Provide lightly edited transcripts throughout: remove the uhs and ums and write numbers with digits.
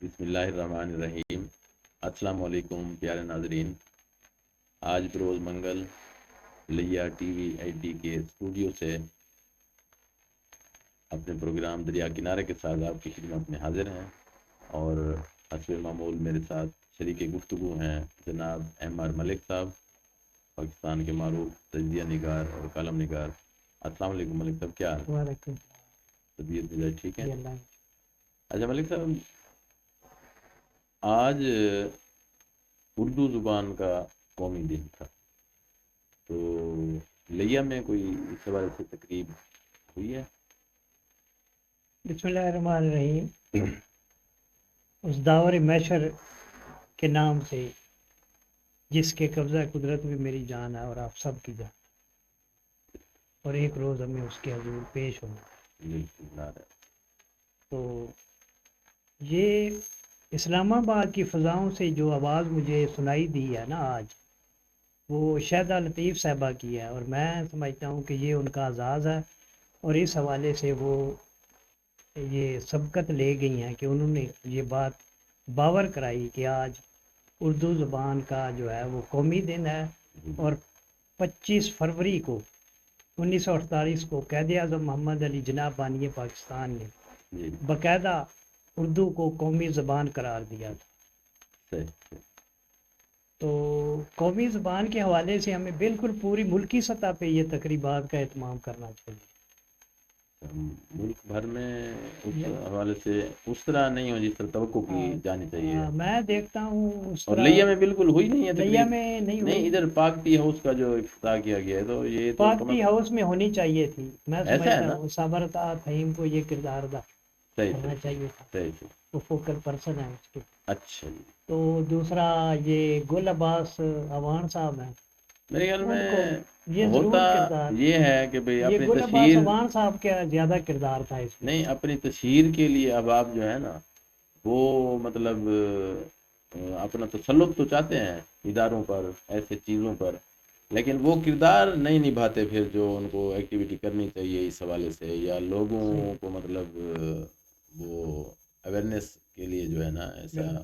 بسم اللہ الرحمن الرحیم۔ السلام علیکم پیارے ناظرین، آج بروز منگل لیا ٹی وی ایچ ڈی کے اسٹوڈیو سے اپنے پروگرام دریا کنارے کے ساتھ آپ کی خدمت میں حاضر ہیں، اور حسب معمول میرے ساتھ شریک گفتگو ہیں جناب ایم آر ملک صاحب، پاکستان کے معروف تجزیہ نگار اور کالم نگار۔ السلام علیکم ملک صاحب، کیا حال؟ وعلیکم طبیعت مزاج ٹھیک ہے؟ اللہ۔ اچھا ملک صاحب، آج اردو زبان کا قومی دن تھا، تو لیا میں کوئی اس حوالے سے تقریب ہوئی ہے؟ بسم اللہ الرحمن الرحیم۔ اس داور محشر کے نام سے جس کے قبضہ قدرت میں میری جان ہے اور آپ سب کی جان، اور ایک روز ہمیں اس کے حضور پیش ہونا ہے۔ بالکل نعرہ۔ تو یہ اسلام آباد کی فضاؤں سے جو آواز مجھے سنائی دی ہے نا آج، وہ شہدہ لطیف صاحبہ کی ہے، اور میں سمجھتا ہوں کہ یہ ان کا اعزاز ہے، اور اس حوالے سے وہ یہ سبقت لے گئی ہیں کہ انہوں نے یہ بات باور کرائی کہ آج اردو زبان کا جو ہے وہ قومی دن ہے، اور 25 فروری کو 1948 کو قائد اعظم محمد علی جناح بانی پاکستان نے جی باقاعدہ اردو کو قومی زبان قرار دیا تھا۔ صحیح۔ تو قومی زبان کے حوالے سے ہمیں بالکل پوری ملکی سطح پہ یہ تقریبات کا اہتمام کرنا چاہیے۔ ملک بھر میں اس حوالے سے اس طرح نہیں ہو جس طرح توقع کی جانی چاہیے۔ میں دیکھتا ہوں اس اور طرح لیا میں بالکل ہوئی نہیں ہے لیا تقریب؟ میں نہیں نہیں، ہوئی۔ ادھر پاک ٹی ہاؤس کا جو افتتاح کیا گیا ہے تو یہ تو پاک ٹی ہاؤس میں ہونی چاہیے تھی، میں ایسا ہے سمجھتا نا؟ ہوں صابرتا فہیم کو یہ کردار ادا صحیح کرنا چاہیے تھا، صحیح۔ وہ فوکل پرسن ہے اس کے۔ اچھا جی۔ تو دوسرا یہ گل عباس اوان صاحب ہیں، میرے خیال ان میں کو یہ ضرور ہوتا کردار، یہ ہے کہ بھئی یہ اپنی گل عباس تشہیر، اوان صاحب کا زیادہ کردار تھا اس میں۔ نہیں اپنی تشہیر کے لیے اب آپ جو ہے نا وہ مطلب اپنا تسلط تو چاہتے ہیں اداروں پر، ایسے چیزوں پر، لیکن وہ کردار نہیں نبھاتے پھر جو ان کو ایکٹیویٹی کرنی چاہیے اس حوالے سے، یا لوگوں کو مطلب وہ اویئرنیس کے لیے جو ہے نا ایسا ہونا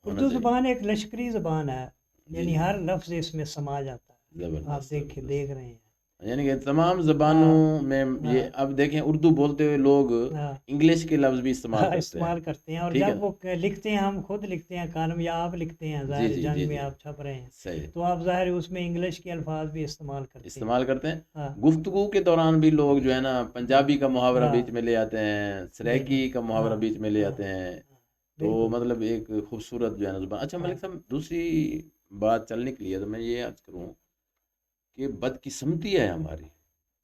اردو چاہیے۔ زبان ایک لشکری زبان ہے، یعنی جی، ہر لفظ اس میں سما جاتا ہے، زبردست، آپ دیکھ رہے ہیں۔ یعنی کہ تمام زبانوں میں یہ اب دیکھیں اردو بولتے ہوئے لوگ انگلش کے لفظ بھی استعمال کرتے ہیں، اور ٹھیک ہے جب وہ لکھتے ہیں، ہم خود لکھتے ہیں کالم یا آپ لکھتے ہیں، ظاہر جنگ میں آپ چھپ رہے ہیں، صحیح تو آپ ظاہر اس میں انگلش کے الفاظ بھی استعمال کرتے ہیں۔ گفتگو کے دوران بھی لوگ جو ہے نا پنجابی کا محاورہ بیچ میں لے آتے ہیں، سریکی کا محاورہ بیچ میں لے آتے ہیں، تو مطلب ایک خوبصورت جو ہے نا زبان۔ اچھا ملک صاحب، دوسری بات چلنے کے لیے تو میں یہ عرض کروں کہ بدقسمتی ہے ہماری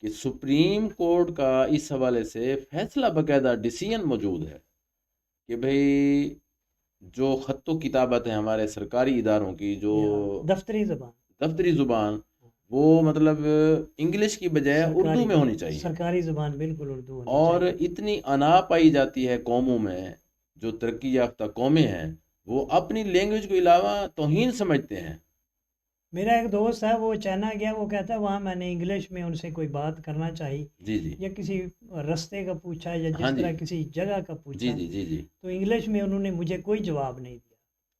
کہ سپریم کورٹ کا اس حوالے سے فیصلہ باقاعدہ ڈیسیژن موجود ہے کہ بھئی جو خط و کتابت ہے ہمارے سرکاری اداروں کی، جو دفتری زبان، وہ مطلب انگلش کی بجائے اردو میں ہونی چاہیے، سرکاری زبان بالکل اردو ہونی اور چاہیے۔ اتنی انا پائی جاتی ہے قوموں میں، جو ترقی یافتہ قومیں ہیں وہ اپنی لینگویج کو علاوہ توہین سمجھتے ہیں۔ میرا ایک دوست ہے، وہ چائنا گیا، وہ کہتا ہے وہاں میں نے انگلش میں ان سے کوئی بات کرنا چاہی، یا کسی رستے کا پوچھا، یا جس طرح کسی جگہ کا پوچھا، تو انگلش میں انہوں نے مجھے کوئی جواب نہیں دیا۔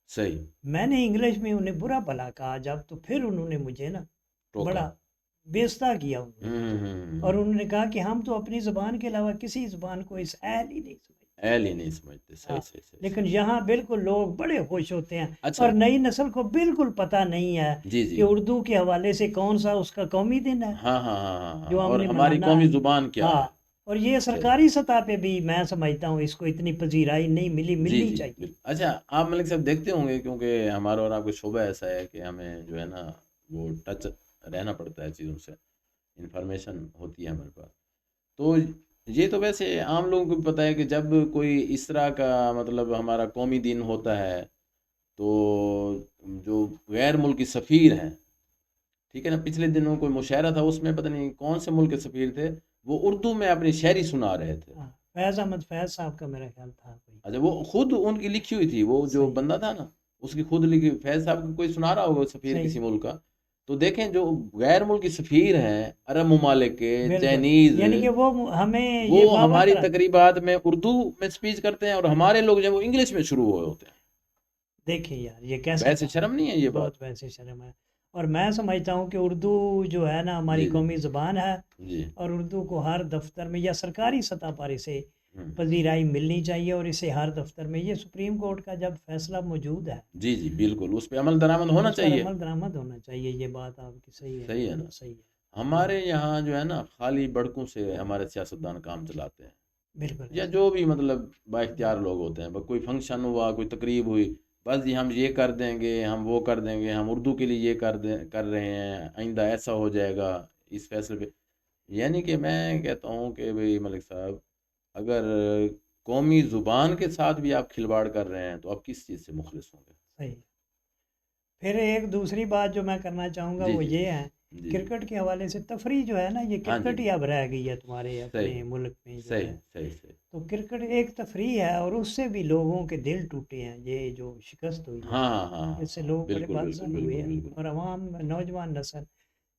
صحیح۔ میں نے انگلش میں انہیں برا بھلا کہا جب، تو پھر انہوں نے مجھے نا بڑا بیزتا کیا، اور انہوں نے کہا کہ ہم تو اپنی زبان کے علاوہ کسی زبان کو اس اہل ہی نہیں سمجھتے۔ صحیح۔ لیکن یہاں بالکل لوگ بڑے خوش ہوتے ہیں، اور نئی نسل کو بالکل پتہ نہیں ہے کہ اردو کے حوالے سے کون سا اس کا قومی دن ہے، جو ہم نے ہماری قومی زبان کیا ہے، اور یہ سرکاری سطح پہ بھی میں سمجھتا ہوں اس کو اتنی پذیرائی نہیں ملنی چاہیے۔ اچھا آپ ملک صاحب دیکھتے ہوں گے، کیونکہ ہمارا اور آپ کا شعبہ ایسا ہے کہ ہمیں جو ہے نا وہ ٹچ رہنا پڑتا ہے چیزوں سے، انفارمیشن ہوتی ہے ہمارے پاس، تو یہ تو ویسے عام لوگوں کو بھی پتہ ہے کہ جب کوئی اس طرح کا مطلب ہمارا قومی دن ہوتا ہے تو جو غیر ملکی سفیر ہیں، ٹھیک ہے نا، پچھلے دنوں کوئی مشاعرہ تھا، اس میں پتہ نہیں کون سے ملک کے سفیر تھے، وہ اردو میں اپنی شاعری سنا رہے تھے۔ فیض احمد فیض صاحب کا میرا خیال تھا۔ اچھا، وہ خود ان کی لکھی ہوئی تھی، وہ جو بندہ تھا نا اس کی خود لکھی، فیض صاحب کو کوئی سنا رہا ہوگا سفیر کسی ملک کا، تو دیکھیں جو غیر ملکی سفیر ہیں عرب ممالک کے، بالکل، چائنیز، یعنی کہ وہ ہمیں یہ وہ بابر ہماری کرا تقریبات میں اردو میں سپیچ کرتے ہیں، اور ہمارے لوگ جو ہیں وہ انگلش میں شروع ہوئے ہوتے ہیں. دیکھیں یار یہ کیسا ویسے شرم نہیں ہے یہ بات؟ بہت ویسے شرم ہے. اور میں سمجھتا ہوں کہ اردو جو ہے نا ہماری جی جی قومی زبان ہے، جی. اور اردو کو ہر دفتر میں یا سرکاری سطح پر اسے ہم. پذیرائی ملنی چاہیے، اور اسے ہر دفتر میں، یہ سپریم کورٹ کا جب فیصلہ موجود ہے جی جی بالکل، اس پہ عمل درآمد ہونا اس پر چاہیے. عمل درآمد ہونا چاہیے. یہ بات آپ کی صحیح ہے، صحیح ہے نا. بالکل صحیح ہے. ہمارے یہاں جو ہے نا خالی بڑکوں سے ہمارے سیاستدان کام چلاتے ہیں، بالکل یا جو بھی مطلب با اختیار لوگ ہوتے ہیں. بس کوئی فنکشن ہوا، کوئی تقریب ہوئی، بس جی ہم یہ کر دیں گے، ہم وہ کر دیں گے، ہم اردو کے لیے یہ کر رہے ہیں، آئندہ ایسا ہو جائے گا اس فیصلے پہ. یعنی کہ میں کہتا ہوں کہ بھئی ملک صاحب، اگر قومی زبان کے ساتھ بھی آپ کھلواڑ کر رہے ہیں تو آپ کس چیز سے مخلص ہوں گے؟ صحیح. پھر ایک دوسری بات جو میں کرنا چاہوں گا جی وہ جی یہ ہے، جی. کرکٹ کے حوالے سے تفریح جو ہے نا، یہ ہاں جی. کرکٹ ہی اب رہ گئی ہے تمہارے صحیح اپنے ملک میں جو صحیح ہے. صحیح صحیح. تو کرکٹ ایک تفریح ہے، اور اس سے بھی لوگوں کے دل ٹوٹے ہیں. یہ جو شکست ہوئی ہے ہاں ہاں ہاں ہاں اس سے ہاں، لوگ بڑے بالکل بالکل بادشاہ ہوئے بالکل ہیں، بالکل. اور عوام نوجوان نسل.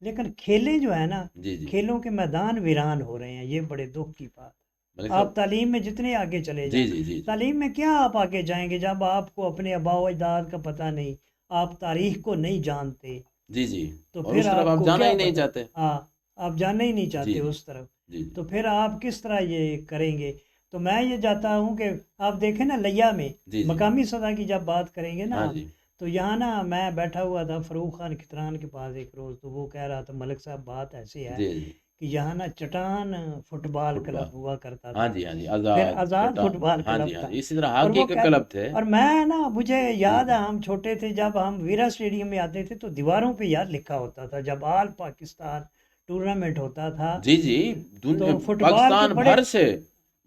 لیکن کھیلیں جو ہے نا، جی جی کھیلوں کے میدان ویران ہو رہے ہیں. یہ بڑے دکھ کی بات. ملک صاحب. آپ تعلیم میں جتنے آگے چلے جی جائیں، جی جی جی. تعلیم میں کیا آپ آگے جائیں گے جب آپ کو اپنے آباء و اجداد کا پتہ نہیں، آپ تاریخ کو نہیں جانتے، جی جی. تو اور پھر اس طرف آپ آپ کو جانا کیا ہی نہیں پتہ. چاہتے. ہاں، آپ جاننا ہی نہیں جی چاہتے جی اس طرف. جی جی تو پھر آپ کس طرح یہ کریں گے؟ تو میں یہ چاہتا ہوں کہ آپ دیکھیں نا لیا میں جی جی. مقامی سطح کی جب بات کریں گے نا ہاں ہم، جی. تو یہاں نا میں بیٹھا ہوا تھا فروخ خان کھتران کے پاس ایک روز، تو وہ کہہ رہا تھا ملک صاحب بات ایسی ہے جی جی. کہ یہاں نا چٹان فٹ بال فٹ بال. کلب ہوا کرتا ہاں تھا، جی ہاں جی. پھر آزاد آزاد چٹان. فٹ بال ہاں کلب جی ہاں تھا. جی. اسی طرح اور ہاکی وہ کے کہتا، کلب تھے. اور میں نا مجھے جی یاد جی ہے ہم چھوٹے تھے جب ہم ویرا اسٹیڈیم میں آتے تھے تو دیواروں پہ یاد لکھا ہوتا تھا جب آل پاکستان ٹورنامنٹ ہوتا تھا، جی جی. تو فٹ بال کے پاکستان بڑے، بھر سے،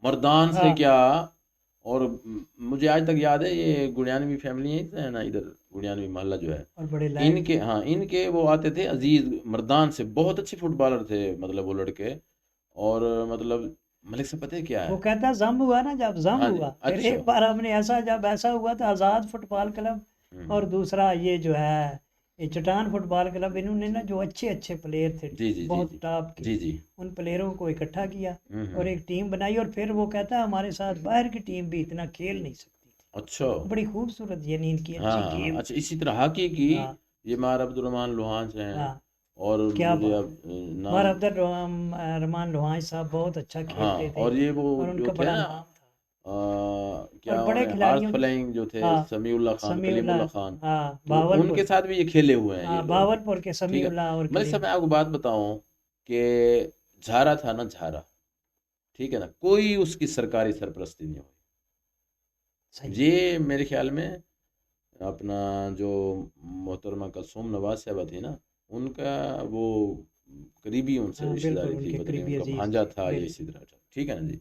مردان سے ہاں کیا. اور مجھے آج تک یاد ہے، یہ گڑیانوی فیملی ہے نا ادھر، گڑیانوی محلہ جو ہے، اور بڑے ان لائق کے، ہاں ان کے وہ آتے تھے عزیز مردان سے، بہت اچھے فٹ بالر تھے مطلب وہ لڑکے. اور مطلب ملک سے پتہ ہے کیا وہ ہے. کہتا ضم ہوا نا، جب ضم ہاں جی. ہوا پھر اچھا. ایک بار ہم نے ایسا، جب ایسا ہوا تو آزاد فٹ بال کلب اور ہوں. دوسرا یہ جو ہے یہ چٹان فٹ بال کلب، انہوں نے نا جو اچھے اچھے پلیئر تھے جی جی جی بہت جی ٹاپ کے، جی جی. ان پلیئروں کو اکٹھا کیا اور ہوں. ایک ٹیم بنائی. اور پھر وہ کہتا ہے ہمارے ساتھ باہر کی ٹیم بھی اتنا کھیل نہیں سکتی اچھا. تھی. بڑی خوبصورت، یعنی ان کی ہاں اچھی ہاں. گیم اچھا، تھی. اسی طرح ہاکی کی ہاں یہ مار عبد الرحمان لوہان سے ہیں. ہاں، اور کیا مجھے بات اب ہے. نام. مار عبد الرحمان لوہان صاحب بہت اچھا ہاں، کھیلتے تھے، اور یہ وہ اور ان جو کا تھے بڑا نا، نام تھا. اور کیا بڑے انہیں ہارس کھلاڑیوں، فلائنگ جو تھے، ہاں سمیع اللہ خان، سمیع کلیم اللہ، اللہ خان، ہاں تو ان بہاولپور کے کے، ساتھ بھی یہ کھیلے ہوئے ہیں ہاں یہ لوگ. بہاولپور کے ٹھیک سمیع ہے. اللہ اور ملک کلیم. صاحب میں آپ کو بات بتاؤں کہ جھارا تھا نا جھارا، ٹھیک ہے نا، کوئی اس کی سرکاری سرپرستی نہیں ہوئی. صحیح. یہ میرے خیال میں اپنا جو محترمہ کلثوم نواز صاحبہ تھی نا، ان کا وہ قریبی ان سے ہاں رشتہ بالکل، داری ان تھی، کے پتہ نہیں ان قریبی کا عزیز بھانجا تھے تھا یا اسی بالکل. طرح. ٹھیک ہے نا جی.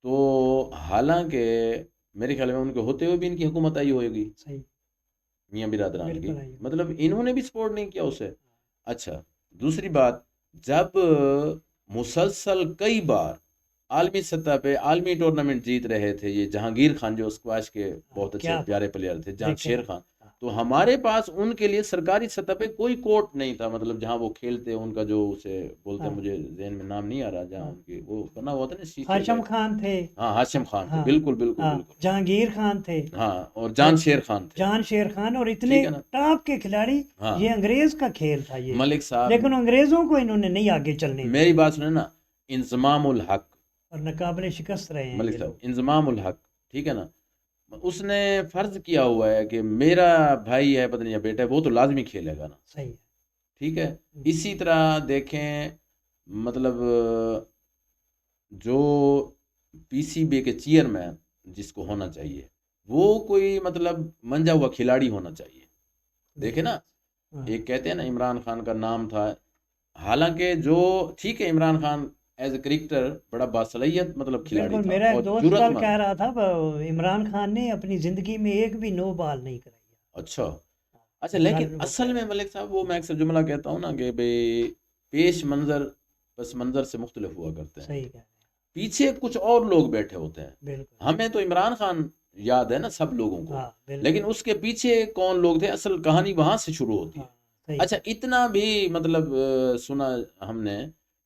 تو حالانکہ میرے خیال میں ان کے ہوتے ہوئے بھی ان کی حکومت آئی ہوئے گی صحیح، میاں برادران کی، بالکل آئیے. مطلب انہوں نے بھی سپورٹ نہیں کیا اسے. اچھا، دوسری بات، جب مسلسل کئی بار عالمی سطح پہ عالمی ٹورنامنٹ جیت رہے تھے یہ جہانگیر خان جو اسکواش کے ہاں، بہت اچھے کیا پیارے بات. پلیئر تھے، جہاں دیکھیں شیر نا، خان، ہاں، تو ہمارے پاس ان کے لیے سرکاری سطح پہ کوئی کورٹ نہیں تھا، مطلب جہاں وہ کھیلتے، ان کا جو اسے بولتے ہیں، ہاں، مجھے ذہن میں نام نہیں آ رہا، جہاں ہاں. ان کی وہ بنا ہوا تھا نا شیشے کا. ہاشم خان تھے. ہاں ہاشم خان تھے، ہاں بالکل بالکل ہاں، بالکل. جہانگیر خان تھے. ہاں، اور اور جان شیر خان تھے. جان شیر خان، اور اتنے ٹھیک ہے نا. ٹاپ کے کھلاڑی. ہاں. یہ انگریز کا کھیل تھا یہ، ملک صاحب لیکن انگریزوں کو انہوں نے نہیں آگے چلنے دیا میری بات سنیں نا، انضمام الحق، اور ناقابل شکست رہے ہیں ملک یہ صاحب لوگ. انضمام الحق، ٹھیک ہے نا، اس نے فرض کیا ہوا ہے کہ میرا بھائی ہے، پتہ نہیں یا بیٹا ہے، وہ تو لازمی کھیلے گا نا. صحیح ہے. ٹھیک ہے. اسی طرح دیکھیں، مطلب جو پی سی بی کے چیئرمین جس کو ہونا چاہیے، وہ کوئی مطلب منجا ہوا کھلاڑی ہونا چاہیے. دیکھیں نا، ہاں، ایک کہتے ہیں نا عمران خان کا نام تھا، حالانکہ جو ٹھیک ہے Imran Khan as a cricketer بڑا باصلاحیت مطلب کھلاڑی بالکل. تھا میرا اور ایک دوست جرت کل مند. کہہ رہا تھا عمران خان نے اپنی زندگی میں ایک بھی نو بال نہیں کرائی. اچھا. اچھا، لیکن کل وہ کہہ اصل میں رہا ملک صاحب وہ میں اکثر جملہ کہتا ہوں نا کہ بھئی پیش منظر پس منظر سے مختلف ہوا کرتے تھا. ہیں، صحیح کہہ رہے ہیں. پیچھے کچھ اور لوگ بیٹھے ہوتے ہیں. بالکل. ہمیں تو عمران خان یاد ہے نا سب لوگوں کو، ہاں بالکل. لیکن اس کے پیچھے کون لوگ تھے، اصل کہانی وہاں سے شروع ہوتی ہے. ہاں صحیح اچھا اتنا بھی مطلب سنا ہم نے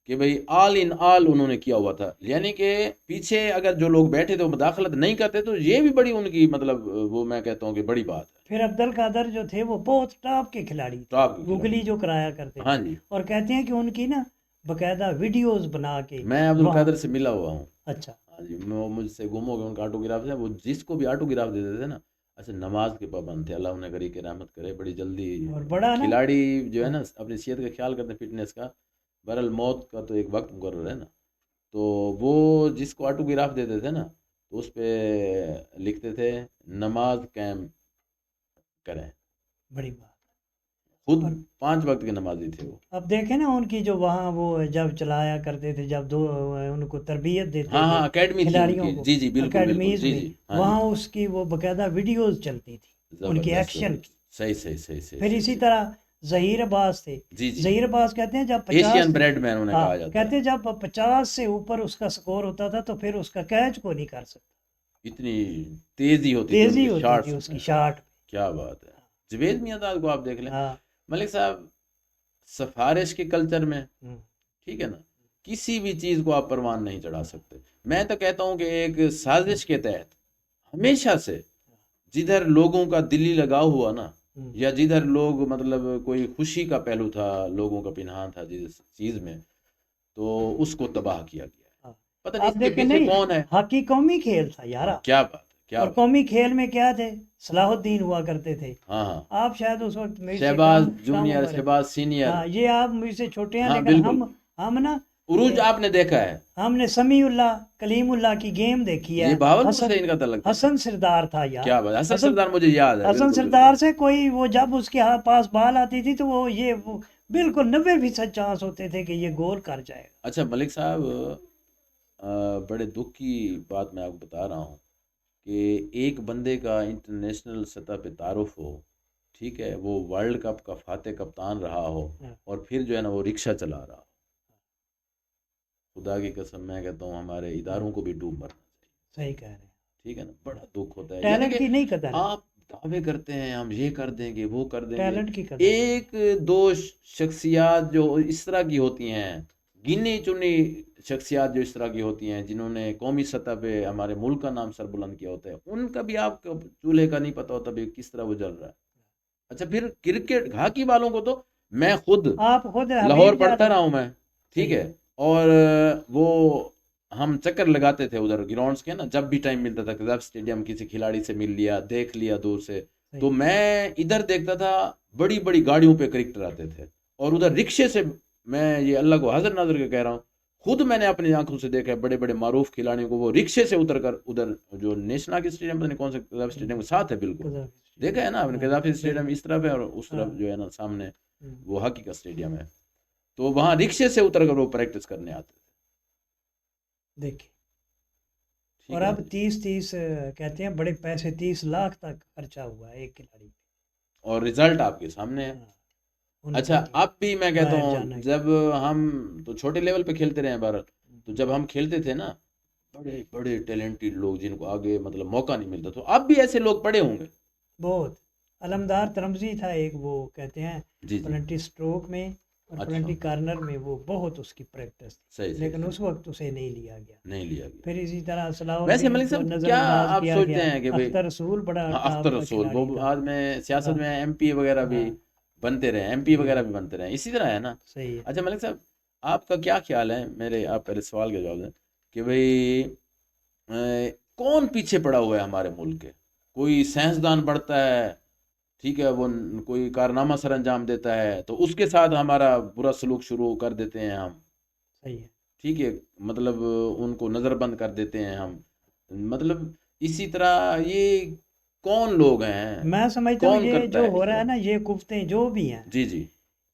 کہ بھئی آل ان آل انہوں نے کیا ہوا تھا، یعنی کہ پیچھے اگر جو لوگ بیٹھے تھے وہ مداخلت نہیں کرتے تو یہ بھی بڑی ان کی مطلب وہ میں کہتا ہوں کہ بڑی بات ہے. پھر عبد القادر جو تھے وہ بہت ٹاپ کے کھلاڑی تھے، ٹاپ کے کھلاڑی. گوگلی جو کرایا کرتے ہاں تھے، جی اور کہتے ہیں کہ ان کی نا باقاعدہ ویڈیوز بنا کے میں عبد وہاں. القادر سے ملا ہوا ہوں. اچھا ہاں جی وہ مجھ سے گم ہو گئے، ان کا آٹوگراف ہے، وہ جس کو بھی آٹوگراف دیتے تھے نا اچھا نماز کے پابند تھے، اللہ انہیں غریق کے رحمت کرے. بڑی جلدی اور بڑا نا کھلاڑی جو ہے نا اپنی صحت کا خیال کرتے ہیں، فٹنس کا، بہرحال موت کا تو ایک وقت مقرر ہے نا، تو وہ جس کو آٹوگراف دیتے تھے نا تو اس پہ لکھتے تھے نماز قائم کریں. بڑی بات. خود اور 5 وقت کے نمازی تھے وہ. اب دیکھیں نا ان کی جو وہاں وہ جب چلایا کرتے تھے، جب ان کو تربیت دیتے ہاں تھے ہاں اکیڈمی تھی ان کھلاڑیوں کی، کو جی جی بالکل بالکل، اکیڈمیز جی میں، جی ہاں وہاں جی اس کی وہ باقاعدہ ویڈیوز چلتی تھی ان کی زبردست ایکشن کی. صحیح صحیح صحیح صحیح پھر صحیح اسی صحیح. طرح ظہیر عباس تھے. جی جی ظہیر عباس کہتے ہیں جب 50 ایشین بریڈ مین انہیں ہاں کہا جاتا کہتے ہے. ہیں جب 50 سے اوپر اس کا سکور ہوتا تھا تو پھر اس کا کیچ کو نہیں کر سکتا، اتنی تیزی ہوتی تھی ان تیزی کے ہوتی شاٹس تھی اس کی میں. شاٹ. کیا بات ہے. جوید میاں کو آپ دیکھ لیں ہاں ملک صاحب، سفارش کے کلچر میں ہم، ٹھیک ہے نا کسی بھی چیز کو آپ پروان نہیں چڑھا سکتے. میں تو کہتا ہوں کہ ایک سازش کے تحت ہمیشہ سے جدھر لوگوں کا دلی لگاؤ ہوا نا، ہم، یا جدھر لوگ مطلب کوئی خوشی کا پہلو تھا لوگوں کا پنہان تھا جس چیز میں، تو اس کو تباہ کیا گیا ہے. ہاں. پتہ نہیں آپ اس کے دیکھیں پیچھے نہیں، کون ہے. ہاکی قومی کھیل تھا یار، ہاں کیا بات ہے کیا اور بات. قومی کھیل میں کیا تھے، صلاح الدین ہوا کرتے تھے. ہاں ہاں آپ شاید اس وقت میرے سے شہباز کم جونیئر عمر ہے. شہباز سینئر. ہاں یہ آپ مجھ سے چھوٹے ہیں، ہاں لیکن بالکل ہم نا عروج آپ نے دیکھا ہے. ہم نے سمیع اللہ کلیم اللہ کی گیم دیکھی ہے. یہ بہاولپور حسن سے ان کا تعلق تھا. حسن سردار تھا یار. کیا بات. حسن سردار مجھے یاد ہے حسن بالکل سردار بالکل. سے کوئی وہ جب اس کے پاس بال آتی تھی تو وہ بالکل 90% چانس ہوتے تھے کہ یہ گول کر جائے گا. اچھا ملک صاحب بڑے دکھ کی بات میں آپ کو بتا رہا ہوں کہ ایک بندے کا انٹرنیشنل سطح پہ تعارف ہو، ٹھیک ہے، وہ ورلڈ کپ کا فاتح کپتان رہا ہو، اور پھر جو ہے نا وہ رکشہ چلا رہا ہو. خدا کی قسم میں کہتا ہوں ہمارے اداروں کو بھی ڈوب مرنا چاہیے. صحیح کہہ رہے ہیں. ٹھیک ہے نا بڑا دکھ ہوتا ہے. یعنی ٹیلنٹ کہ کی نہیں قدر ہے، آپ دعوے کرتے ہیں ہم یہ کر دیں گے وہ کر دیں گے، ٹیلنٹ کی قدر نہیں. ایک دو شخصیات جو اس طرح کی ہوتی ہیں، گنی چنی شخصیات جو اس طرح کی ہوتی ہیں جنہوں نے قومی سطح پہ ہمارے ملک کا نام سر بلند کیا ہوتا ہے، ان کا بھی آپ کو چولہے کا نہیں پتہ ہوتا بھی کس طرح وہ جل رہا ہے. اچھا پھر کرکٹ ہاکی والوں کو تو میں خود آپ خود لاہور حبیب پڑھتا جان. رہا ہوں میں، ٹھیک ہے، اور وہ ہم چکر لگاتے تھے ادھر گراؤنڈز کے نا، جب بھی ٹائم ملتا تھا کذاب اسٹیڈیم کسی کھلاڑی سے مل لیا دیکھ لیا دور سے، تو میں ادھر دیکھتا تھا بڑی بڑی گاڑیوں پہ کرکٹر آتے تھے، اور ادھر رکشے سے، میں یہ اللہ کو حاضر ناظر کے کہہ رہا ہوں، خود میں نے اپنی آنکھوں سے دیکھا ہے بڑے بڑے معروف کھلاڑیوں کو وہ رکشے سے اتر کر ادھر جو نیشنل کے اسٹیڈیم پتہ نہیں کون سے کذاب اسٹیڈیم کے ساتھ ہے بالکل، دیکھا ہے نا آپ نے قذافی اسٹیڈیم اس طرف ہے اور اس طرف جو ہے نا سامنے وہ ہاکی کا اسٹیڈیم ہے، تو وہاں رکشے سے اتر کر وہ پریکٹس کرنے آتے تھے. دیکھیں، ٹھیک اور ہے اب 30 کہتے ہیں بڑے پیسے 30 لاکھ تک خرچہ ہوا ہے ایک کھلاڑی پہ. اور رزلٹ آپ کے سامنے ہے. ان اچھا کو اب بھی میں کہتا باہر ہوں جانا ہے. جب ہم تو چھوٹے لیول پہ کھیلتے رہے ہیں بھارت، تو جب ہم کھیلتے تھے نا بڑے بڑے ٹیلنٹڈ لوگ جن کو آگے مطلب موقع نہیں ملتا، تو اب بھی ایسے لوگ پڑے ہوں گے. بہت علمدار ترمزی تھا ایک، وہ کہتے ہیں جی جی پلنٹی سٹروک میں اور اچھا پلنٹی کارنر میں وہ بہت اس کی پریکٹس، صحیح صحیح لیکن صحیح. اس وقت اسے نہیں لیا گیا. نہیں لیا گیا. پھر اسی طرح صلاح ویسے الدین ملک کو صاحب نظر کیا انداز آپ کیا سوچتے گیا. ہیں کہ بھائی اختر رسول بڑا ہاں ٹاپ اختر کا رسول کھلاڑی وہ تھا. آج میں سیاست ہاں میں ایم پی وغیرہ بھی ہاں بنتے رہے، ایم پی وغیرہ بھی بنتے رہے، اسی طرح ہے نا. صحیح ہے. اچھا ملک صاحب آپ کا کیا خیال ہے، میرے آپ پہلے سوال کا جواب دیں کہ بھئی کون پیچھے پڑا ہوا ہے ہمارے ملک کے؟ کوئی سائنسدان بڑھتا ہے، ٹھیک ہے، وہ کوئی کارنامہ سر انجام دیتا ہے تو اس کے ساتھ ہمارا برا سلوک شروع کر دیتے ہیں ہم، صحیح ہے. ٹھیک ہے، مطلب ان کو نظر بند کر دیتے ہیں ہم، مطلب اسی طرح یہ کون لوگ ہیں، میں سمجھتا ہوں کون یہ کرتا جو ہے ہو اس رہا طرح؟ ہے نا، یہ کوفتیں جو بھی ہیں، جی جی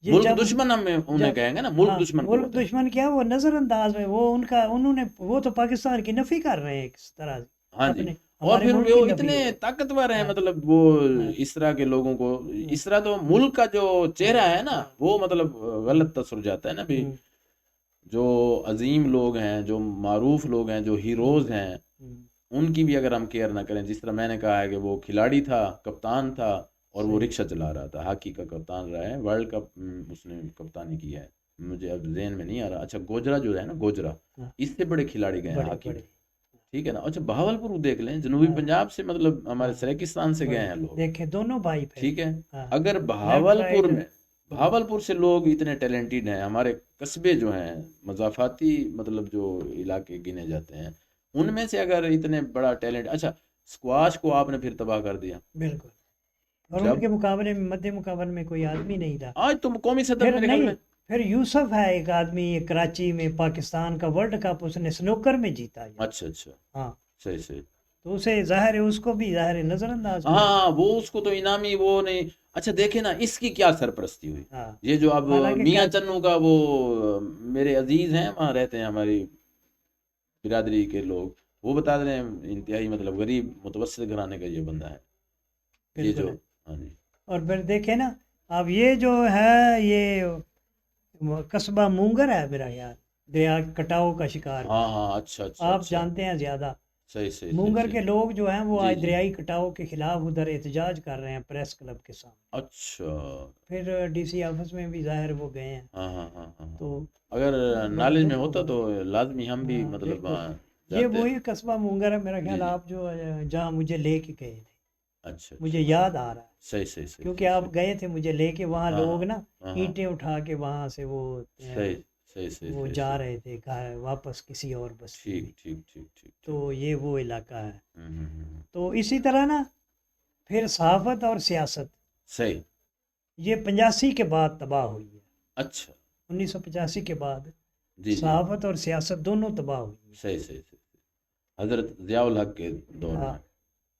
یہ ملک جب دشمن ہم انہیں جب کہیں گے نا، ہاں ملک دشمن کو ملک ہوتا ہے. دشمن کیا، وہ نظر انداز میں وہ انہوں نے وہ تو پاکستان کی نفی کر رہے ہیں اس طرح سے، ہاں جی، اپنے اور ہمارے پھر ملک کی وہ نفی اتنے ہو. طاقتور ہیں، ہاں مطلب وہ ہاں اس طرح کے لوگوں کو ہاں اس طرح تو ملک کا جو چہرہ ہے نا ہاں وہ مطلب غلط تصور جاتا ہے نا بھی. ہاں جو عظیم لوگ ہیں، جو معروف لوگ ہیں، جو ہیروز ہیں، ہاں ان کی بھی اگر ہم کیئر نہ کریں، جس طرح میں نے کہا ہے کہ وہ کھلاڑی تھا، کپتان تھا، اور وہ صحیح رکشہ چلا رہا تھا، ہاکی کا کپتان رہا ہے، ورلڈ کپ اس نے کپتانی کیا ہے، مجھے اب ذہن میں نہیں آ رہا۔ اچھا گوجرا جو ہے نا، گوجرا ہاں اس سے بڑے کھلاڑی گئے ہیں بڑے ہاکی میں، بڑے ٹھیک ہے نا۔ اچھا بہاولپور دیکھ لیں، جنوبی ہاں پنجاب سے مطلب ہمارے ہاں سریکستان سے گئے بڑے ہیں لوگ، دیکھیں دونوں بھائی پھر ٹھیک ہے۔ ہاں اگر لیفٹ بہاولپور رائٹ میں، بہاولپور سے لوگ اتنے ٹیلنٹڈ ہیں، ہمارے قصبے جو ہیں مضافاتی مطلب جو علاقے گنے جاتے ہیں، ان میں سے اگر اتنے بڑا ٹیلنٹ، اچھا اسکواش کو آپ نے پھر تباہ کر دیا، بالکل، اور ان جب کے مقابلے میں مدِ مقابل میں کوئی آدمی نہیں تھا۔ آج تم قومی صدر پھر میرے خیال نہیں، میں، پھر یوسف ہے ایک آدمی کراچی میں، پاکستان کا ورلڈ کپ اس نے سنوکر میں جیتا ہے۔ اچھا اچھا، ہاں صحیح صحیح، تو اسے ظاہر ہے اس کو بھی ظاہر ہے نظر انداز کیا۔ ہاں وہ اس کو تو انعامی وہ نہیں۔ اچھا دیکھیں نا اس کی کیا سرپرستی ہوئی، ہاں یہ جو اب حالانکہ میاں چنو کا وہ میرے عزیز ہیں، وہاں رہتے ہیں ہماری برادری کے لوگ، وہ بتا رہے ہیں انتہائی مطلب غریب متوسط گھرانے کا یہ بندہ ہے، یہ بالکل جو ہے۔ ہاں جی اور پھر دیکھیں نا اب یہ جو ہے یہ قصبہ مونگر ہے میرا خیال، دریا کٹاؤ کا شکار ہاں ہاں، اچھا اچھا آپ اچھا، جانتے ہیں زیادہ۔ صحیح صحیح مونگر صحیح کے لوگ جو ہیں وہ جی آج جی، دریائی کٹاؤ کے خلاف ادھر احتجاج کر رہے ہیں پریس کلب کے سامنے، اچھا، پھر ڈی سی آفس میں بھی ظاہر وہ گئے ہیں۔ ہاں ہاں ہاں ہاں ہاں، تو اگر بڑا نالج میں دکھ ہوتا ہوا، تو لازمی ہم بھی ہاں مطلب بالکل، وہاں یہ جاتے، وہی قصبہ مونگر ہے میرا جی خیال، جی، آپ جو جہاں مجھے لے کے گئے تھے، اچھا مجھے اچھا، یاد آ رہا ہے صحیح صحیح صحیح کیونکہ صحیح آپ صحیح، گئے تھے مجھے لے کے، وہاں ہاں ہاں لوگ نا ہاں ہاں، اینٹیں اٹھا کے وہاں سے صحیح صحیح صحیح وہ صحیح جا صحیح، رہے تھے گھر واپس کسی اور بستی ٹھیک میں، ٹھیک ٹھیک ٹھیک ٹھیک، تو یہ وہ علاقہ ہے۔ ہوں، تو اسی طرح نا پھر صحافت اور سیاست صحیح، یہ 85 کے بعد تباہ ہوئی ہے، اچھا، 1985 کے بعد جی جی، صحافت اور سیاست دونوں تباہ ہوئی ہیں۔ صحیح صحیح صحیح، حضرت ضیاء الحق کے دور ہاں میں،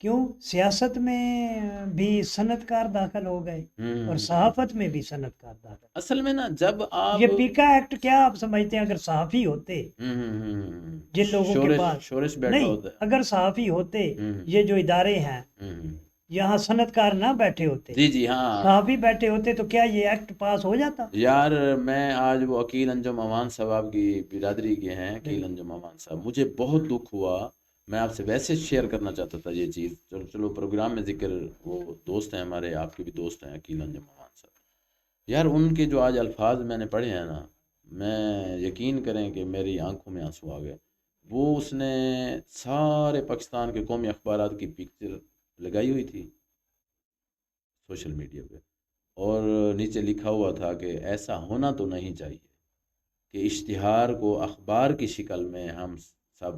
کیوں سیاست میں بھی صنعت کار داخل ہو گئے اور ہوں، صحافت میں بھی صنعت کار داخل۔ اصل میں نا جب آپ یہ پیکا ایکٹ کیا آپ سمجھتے ہیں اگر صحافی ہوتے جن لوگوں کے شورش پاس، شورش بیٹھا نہیں ہوتا ہے، اگر صحافی ہوتے ہوں یہ جو ادارے ہیں ہوں، یہاں صنعت کار نہ بیٹھے ہوتے، جی جی ہاں، صحافی بیٹھے ہوتے تو کیا یہ ایکٹ پاس ہو جاتا؟ یار میں آج وہ عقیل انجم امان صاحب آپ کی برادری کے ہیں، عقیل بالکل انجم امان صاحب، مجھے بہت دکھ ہوا، میں آپ سے ویسے شیئر کرنا چاہتا تھا یہ چیز، چلو چلو پروگرام میں ذکر، وہ دوست ہیں ہمارے، آپ کے بھی دوست ہیں عقیل انجم امان صاحب، یار ان کے جو آج الفاظ میں نے پڑھے ہیں نا، میں یقین کریں کہ میری آنکھوں میں آنسو آ گئے۔ وہ اس نے سارے پاکستان کے قومی اخبارات کی پکچر لگائی ہوئی تھی سوشل میڈیا پہ، اور نیچے لکھا ہوا تھا کہ ایسا ہونا تو نہیں چاہیے کہ اشتہار کو اخبار کی شکل میں ہم سب